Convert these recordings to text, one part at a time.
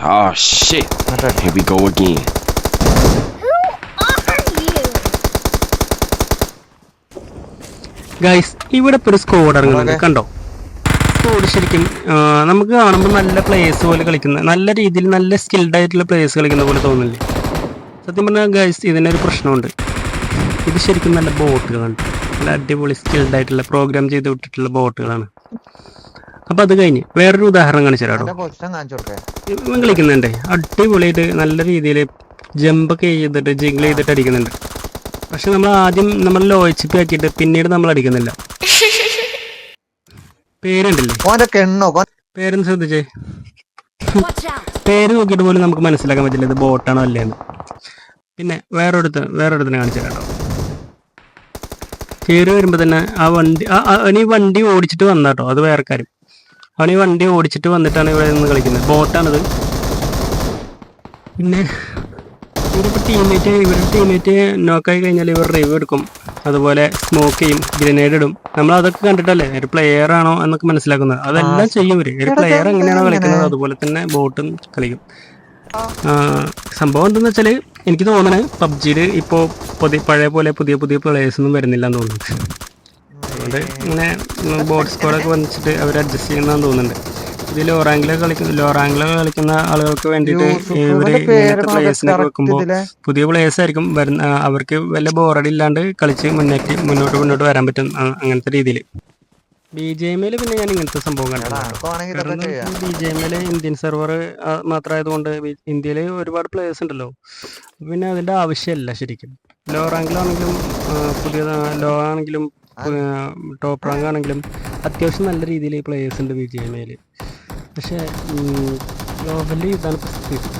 Oh shit. Okay. Here we go again. Who are you? Guys ഇവിടെ ഇപ്പോൾ ഒരു squad ഇറങ്ങുന്നുണ്ട്, Okay. കണ്ടോ? സ്കോഡ് ശരിക്കും നമുക്ക് കാണുമ്പോൾ നല്ല പ്ലേയേഴ്സ് പോലെ കളിക്കുന്ന, നല്ല രീതിയിൽ നല്ല സ്കിൽഡ് ആയിട്ടുള്ള പ്ലേയേഴ്സ് കളിക്കുന്ന പോലെ തോന്നില്ലേ? സത്യം പറഞ്ഞാൽ ഗൈസ് ഇതിനൊരു പ്രശ്നമുണ്ട്. ഇത് ശരിക്കും നല്ല ബോട്ടുകളാണ്, നല്ല അടിപൊളി സ്കിൽഡ് ആയിട്ടുള്ള പ്രോഗ്രാം ചെയ്ത് വിട്ടിട്ടുള്ള ബോട്ടുകളാണ്. അപ്പോൾ അത് കഴിഞ്ഞ് വേറൊരു ഉദാഹരണം കാണിച്ചു തരാം. എന്റെ പൊസിഷൻ കാണിച്ചു കൊടുക്കേ. ഇവൻ കളിക്കുന്നുണ്ട് അടിപൊളിയായിട്ട്, നല്ല രീതിയിൽ ജമ്പൊക്കെ ചെയ്തിട്ട് ജിങ്കിൾ ചെയ്തിട്ട് അടിക്കുന്നുണ്ട്. പക്ഷെ നമ്മൾ ആദ്യം നമ്മൾ ലോ എച്ച് പി ആക്കിയിട്ട് പിന്നീട് നമ്മൾ അടിക്കുന്നില്ല. പേരുണ്ടല്ലേ, ഓന്റെ കെണ്ണോ പേരൊന്ന് ശ്രദ്ധിച്ചേ. Watch out. പേര് നോക്കിയിട്ട് പോലും നമുക്ക് മനസ്സിലാക്കാൻ പറ്റില്ല ഇത് ബോട്ടാണോ അല്ലേന്ന്. പിന്നെ വേറൊരിടത്തിന് കാണിച്ചു തരാം. കയറി വരുമ്പോൾ തന്നെ ആ വണ്ടി അവനീ വണ്ടി ഓടിച്ചിട്ട് വന്നാട്ടോ, അത് വേറെ കാര്യം. അവനീ വണ്ടി ഓടിച്ചിട്ട് വന്നിട്ടാണ് ഇവിടെ നിന്ന് കളിക്കുന്നത്, ബോട്ടാണിത്. പിന്നെ ഇവരുടെ ടീമേറ്റ് നോക്കായി കഴിഞ്ഞാൽ ഇവർ റിവ് എടുക്കും, അതുപോലെ സ്മോക്ക് ചെയ്യും, ഗ്രനേഡ് ഇടും. നമ്മൾ അതൊക്കെ കണ്ടിട്ടല്ലേ ഒരു പ്ലെയർ ആണോ എന്നൊക്കെ മനസ്സിലാക്കുന്നത്. അതെല്ലാം ചെയ്യും ഇവര്. ഒരു പ്ലെയർ എങ്ങനെയാണോ കളിക്കുന്നത് അതുപോലെ തന്നെ ബോട്ടും കളിക്കും. സംഭവം എന്തെന്ന് വെച്ചാൽ എനിക്ക് തോന്നണത് പബ്ജിയിൽ ഇപ്പോൾ പഴയ പോലെ പുതിയ പ്ലേയേഴ്സൊന്നും വരുന്നില്ല എന്ന് തോന്നുന്നു. അതുകൊണ്ട് ഇങ്ങനെ ബോട്ട് സ്കോഡൊക്കെ വന്നിട്ട് അവർ അഡ്ജസ്റ്റ് ചെയ്യുന്നതെന്ന് തോന്നുന്നുണ്ട്. ഇത് ലോ റാങ്കിലൊക്കെ കളിക്കുന്ന ആളുകൾക്ക് വേണ്ടിയിട്ട് ഇവര് ഇങ്ങനത്തെ പ്ലേയേഴ്സിനൊക്കെ വെക്കുമ്പോൾ പുതിയ പ്ലേയേഴ്സ് ആയിരിക്കും വരുന്ന, അവർക്ക് വല്ല ബോറടി ഇല്ലാണ്ട് കളിച്ച് മുന്നോട്ട് വരാൻ പറ്റും. അങ്ങനത്തെ രീതിയിൽ BGMയിൽ പിന്നെ ഞാൻ ഇങ്ങനത്തെ സംഭവം കണ്ടിട്ടുണ്ട്. BGMയിൽ ഇന്ത്യൻ സെർവർ മാത്രമായതുകൊണ്ട് ഇന്ത്യയിൽ ഒരുപാട് പ്ലേയേഴ്സ് ഉണ്ടല്ലോ, പിന്നെ അതിൻ്റെ ആവശ്യമില്ല ശരിക്കും. ലോ റാങ്കിലാണെങ്കിലും ലോ ആണെങ്കിലും ടോപ്പ് റാങ്ക് ആണെങ്കിലും അത്യാവശ്യം നല്ല രീതിയിൽ പ്ലേയേഴ്സ് ഉണ്ട് BGMയിൽ. പക്ഷേ ഗ്ലോബലി ഇതാണ് പ്രശ്നം.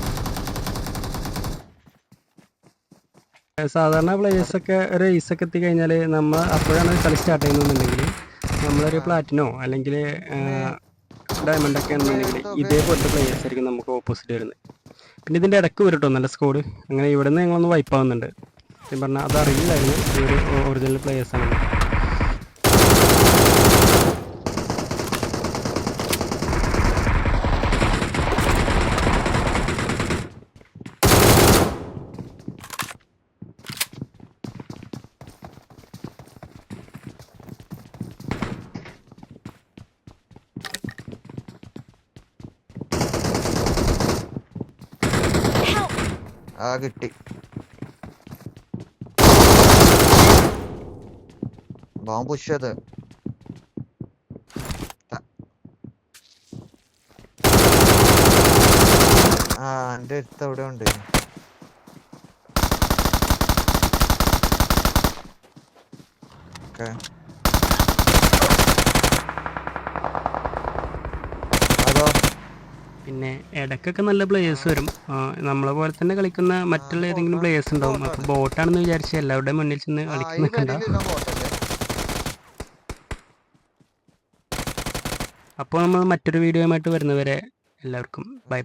സാധാരണ പ്ലേയേഴ്സൊക്കെ ഒരു ഐസൊക്കെ എത്തിക്കഴിഞ്ഞാൽ നമ്മൾ അപ്പോഴാണ് കളി സ്റ്റാർട്ട് ചെയ്യുന്നതെന്നുണ്ടെങ്കിൽ നമ്മളൊരു പ്ലാറ്റിനോ അല്ലെങ്കിൽ ഡയമണ്ടൊക്കെ ആണെന്നുണ്ടെങ്കിൽ ഇതേപോലത്തെ പ്ലേയേഴ്സ് ആയിരിക്കും നമുക്ക് ഓപ്പോസിറ്റ് വരുന്നത്. പിന്നെ ഇതിൻ്റെ ഇടയ്ക്ക് വരട്ടോ നല്ല സ്കോഡ്. അങ്ങനെ ഇവിടെ നിന്ന് ഞങ്ങളൊന്ന് വൈപ്പ് ആവുന്നുണ്ട്. സത്യം പറഞ്ഞാൽ അതറിയില്ലായിരുന്നു ഇവർ ഒറിജിനൽ പ്ലേയേഴ്സാണ്. കിട്ടി. ബോംബ് പുഷ് ചെയ്ത് എന്റെ അടുത്ത് അവിടെ ഉണ്ട്. അതോ പിന്നെ ഇടയ്ക്കൊക്കെ നല്ല പ്ലേയേഴ്സ് വരും. നമ്മളെ പോലെ തന്നെ കളിക്കുന്ന മറ്റുള്ള ഏതെങ്കിലും പ്ലേയേഴ്സ് ഉണ്ടാവും. അപ്പോൾ ബോട്ടാണെന്ന് വിചാരിച്ച് എല്ലാവരുടെയും മുന്നിൽ ചെന്ന് കളിക്കുന്നുണ്ടാവും. അപ്പോൾ നമ്മൾ മറ്റൊരു വീഡിയോയുമായിട്ട് വരുന്നവരെ എല്ലാവർക്കും ബൈ.